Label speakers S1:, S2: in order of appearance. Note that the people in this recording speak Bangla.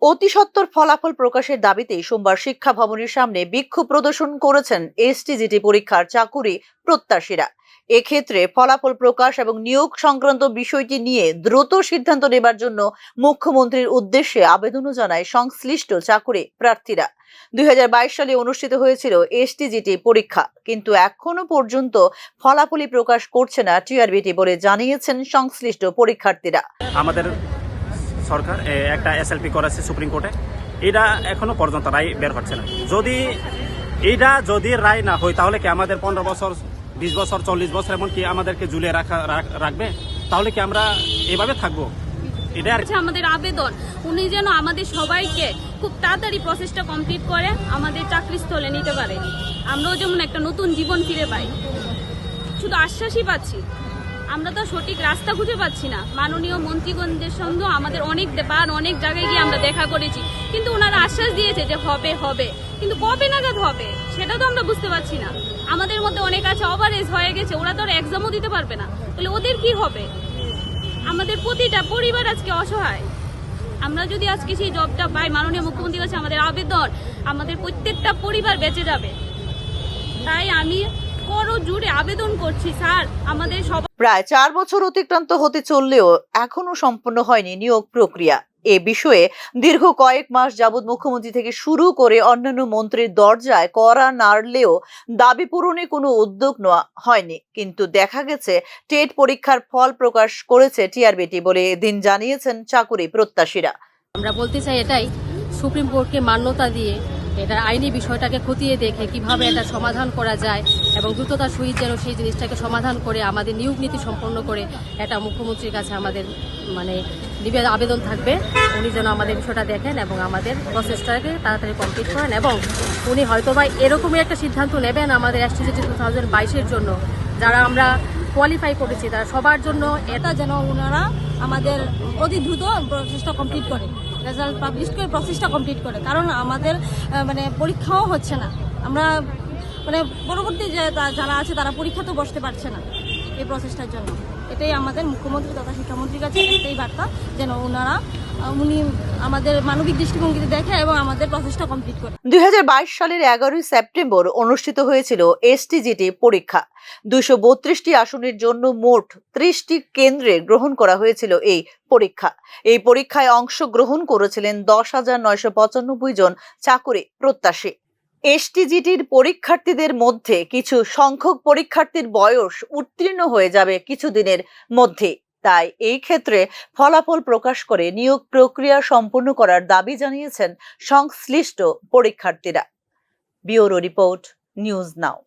S1: অতিসত্বর ফলাফল প্রকাশের দাবিতে সোমবার শিক্ষা ভবনের সামনে বিক্ষোভ প্রদর্শন করেছেন এসটিজিটি পরীক্ষার চাকুরি প্রত্যাশীরা। এক্ষেত্রে ফলাফল প্রকাশ এবং নিয়োগ সংক্রান্ত বিষয়টি নিয়ে দ্রুত সিদ্ধান্ত নেবার জন্য মুখ্যমন্ত্রীর উদ্দেশ্যে আবেদনও জানায় সংশ্লিষ্ট চাকুরি প্রার্থীরা। 2022 সালে অনুষ্ঠিত হয়েছিল এসটিজিটি পরীক্ষা, কিন্তু এখনো পর্যন্ত ফলাফলই প্রকাশ করছে না টিআরবিটি বলে জানিয়েছেন সংশ্লিষ্ট পরীক্ষার্থীরা।
S2: আমাদের সরকার একটা এসএলপি করেছে সুপ্রিম কোর্টে, এটা এখনো পর্যন্ত রায় বের হচ্ছে না। যদি রায় না হয় তাহলে কি আমাদের 15 বছর, 20 বছর, 40 বছর এমনকি আমাদেরকে ঝুলিয়ে রাখবে? তাহলে কি আমরা এভাবে থাকবো? এটা
S3: আমাদের আবেদন, উনি যেন আমাদের সবাইকে খুব তাড়াতাড়ি প্রসেসটা কমপ্লিট করে আমাদের চাকরিস্থলে নিতে পারে। আমরাও যেমন একটা নতুন জীবন ফিরে পাই। শুধু আশ্বাসই পাচ্ছি, আমরা তো সঠিক রাস্তা খুঁজে পাচ্ছি না। মাননীয় মন্ত্রীগণদের সঙ্গে আমাদের অনেক জায়গায় গিয়ে আমরা দেখা করেছি, কিন্তু ওনারা আশ্বাস দিয়েছে যে হবে, কিন্তু কবে নাগাদ হবে সেটা তো আমরা বুঝতে পারছি না। আমাদের মধ্যে অনেক আছে ওভারেজ হয়ে গেছে, ওরা তো আর এক্সামও দিতে পারবে না, তাহলে ওদের কি হবে? আমাদের প্রতিটা পরিবার আজকে অসহায়। আমরা যদি আজকে সেই জবটা পাই, মাননীয় মুখ্যমন্ত্রীর কাছে আমাদের আবেদন, আমাদের প্রত্যেকটা পরিবার বেঁচে যাবে। তাই আমি জুড়ে আবেদন করছি, স্যার আমাদের সব।
S1: প্রায় 4 বছর অতিক্রান্ত হতে চললেও এখনো সম্পন্ন হয়নি নিয়োগ প্রক্রিয়া। এ বিষয়ে দীর্ঘ কয়েক মাস যাবৎ মুখ্যমন্ত্রী থেকে শুরু করে অন্যান্য মন্ত্রীর দরজায় কড়া নাড়লেও দাবি পূরণে কোনো উদ্যোগ নেওয়া হয়নি। কিন্তু দেখা গেছে টেট পরীক্ষার ফল প্রকাশ করেছে টিআরবিটি বলে এদিন জানিয়েছেন চাকুরি প্রত্যাশীরা।
S4: আমরা বলতে চাই এটাই, সুপ্রিম কোর্টকে মান্যতা দিয়ে এটা আইনি বিষয়টাকে খতিয়ে দেখে কিভাবে এটা সমাধান করা যায় এবং দ্রুততার সহিত যেন সেই জিনিসটাকে সমাধান করে আমাদের নিয়োগ নীতি সম্পন্ন করে এটা মুখ্যমন্ত্রীর কাছে আমাদের আবেদন থাকবে। উনি যেন আমাদের বিষয়টা দেখেন এবং আমাদের প্রসেসটাকে তাড়াতাড়ি কমপ্লিট করেন এবং উনি হয়তোবা এরকমই একটা সিদ্ধান্ত নেবেন আমাদের এসটিজিটি 2022-এর জন্য, যারা আমরা কোয়ালিফাই করেছি তারা সবার জন্য।
S5: এটা যেন ওনারা আমাদের অতি দ্রুত প্রসেসটা কমপ্লিট করে, রেজাল্ট পাবলিশ করে প্রসেসটা কমপ্লিট করে, কারণ আমাদের পরীক্ষাও হচ্ছে না। আমরা পরবর্তী যে যারা আছে তারা পরীক্ষা তো বসতে পারছে না এই প্রসেসটার জন্য। এটাই আমাদের মুখ্যমন্ত্রী তথা শিক্ষামন্ত্রীর কাছে একটাই বার্তা, যেন উনি আমাদের মানবিক দৃষ্টিভঙ্গিতে দেখে এবং আমাদের প্রসেসটা কমপ্লিট করে।
S1: 2022 সালের 11 সেপ্টেম্বর অনুষ্ঠিত হয়েছিল এসটিজিটি পরীক্ষা। 232টি আসনের জন্য মোট 30টি কেন্দ্রে গ্রহণ করা হয়েছিল এই পরীক্ষা। এই পরীক্ষায় অংশগ্রহণ করেছিলেন 10,995 জন চাকুরি প্রত্যাশী। এসটিজিটির পরীক্ষার্থীদের মধ্যে কিছু সংখ্যক পরীক্ষার্থীর বয়স উত্তীর্ণ হয়ে যাবে কিছুদিনের মধ্যে। তাই এই ক্ষেত্রে ফলাফল প্রকাশ করে নিয়োগ প্রক্রিয়া সম্পন্ন করার দাবি জানিয়েছেন সংশ্লিষ্ট পরীক্ষার্থীরা। ব্যুরো রিপোর্ট, নিউজ নাও।